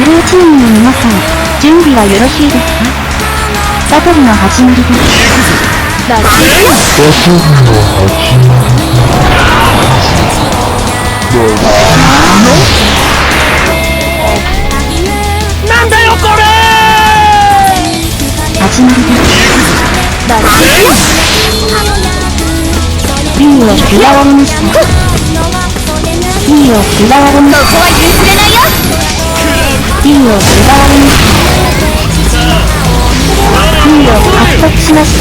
ルーチームの皆さん、準備はよろしいですか？バトルの始まりです。バトルの始なんだよこれ。始まりです。バトルB を奪われました。B を奪われました。ここは譲れないよ。B を奪われました。B を獲得しました。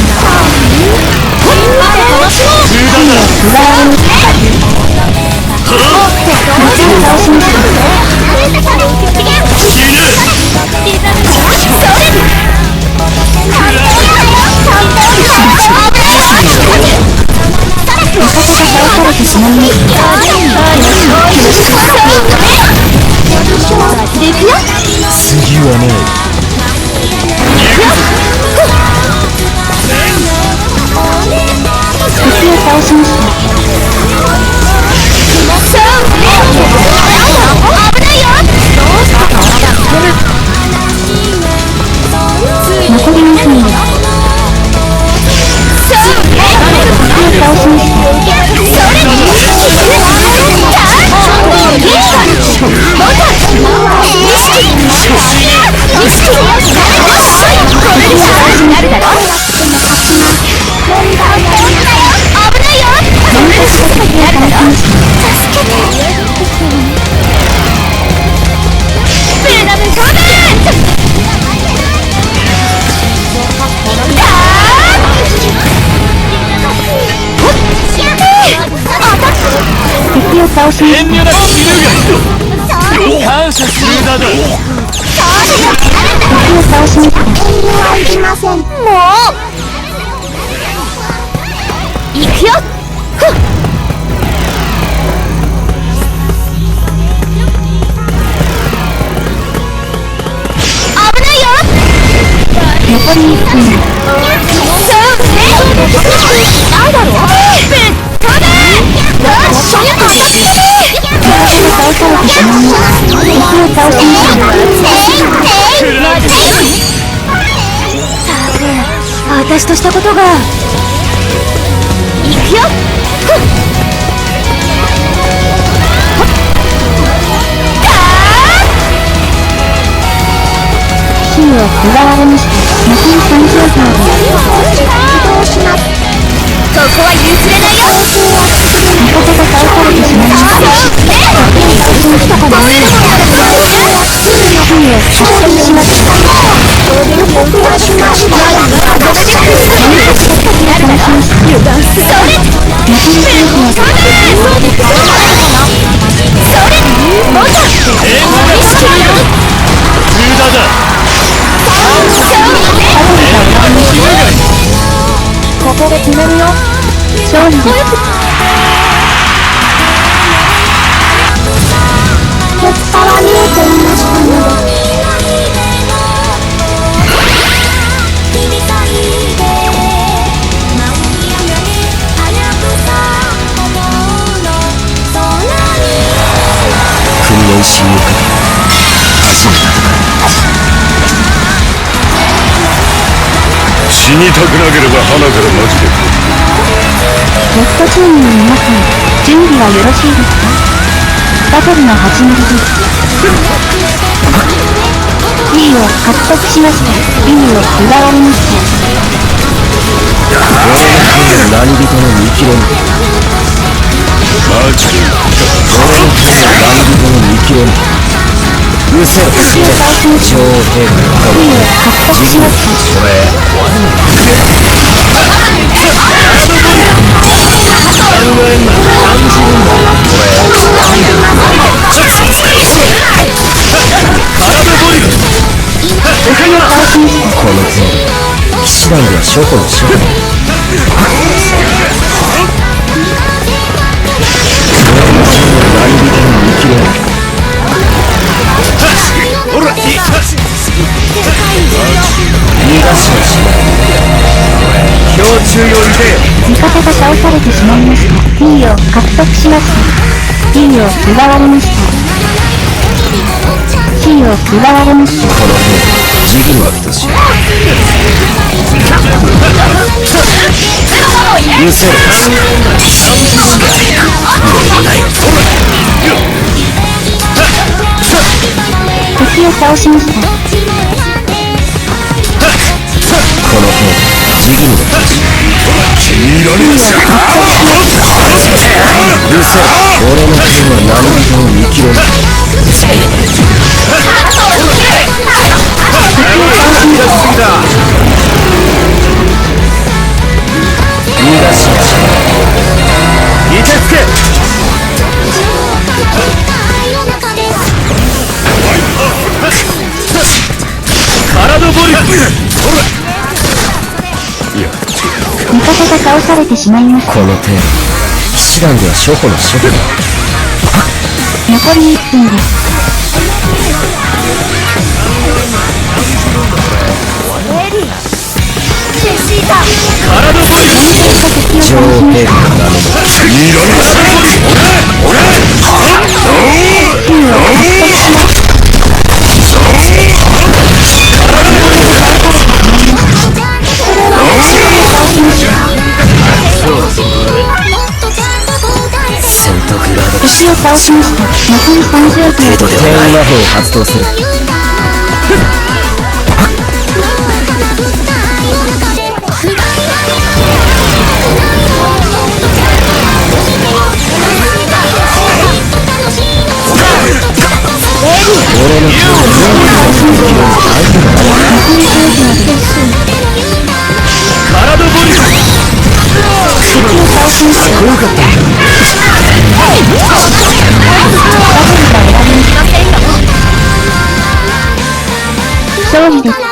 B を奪われました。倒しました。味方が倒されてしまいました。次はない。敵を倒しました。残り2分です。敵を倒しました。敵を倒しました。遠慮なく見るが感謝するだろう。敵を倒しました。もう行くよ。危ないよ。残り1分です。ないだろ。倒されてしまいました。敵を倒しました。私としたことが。行くよ。キーを奪われました。残り30秒です。ここは譲れないよ。味方が倒されてしまいました。キーを獲得しました。ここで決めるよ。勝利です。結果は見えていましたので。組合侵入か始めた。死にたくなければ花からマジで。レッドチームの皆さん、準備はよろしいですか？バトルの始まりです。B を獲得しました。B を奪われました。何人の見切れぬ。マジで何人の見切れぬ。うせろ。敵を倒しました。B を獲得しました。これこのつもり騎士団では諸子の諸子何人も見切れない。ほら逃がしはしない。胸中よりで味方が倒されてしまいました。B を獲得しました。B を奪われました。地位を奪われました。この手ジギルは等しい許せろ敵を倒しました。この手ジギルは等しい許せろ俺の剣は何人も見切れない逃がしやしないいてつけ体ボリ味方が倒されてしまいました。この手騎士団では初歩の初歩だ残り1分です。体ボリ女王陛下が名乗る戦闘グラード敵を倒しました。残り30秒。程度ではない魔法を発動する俺の剣は相手が体ボリ敵を倒しました。かっこよかった勝利です。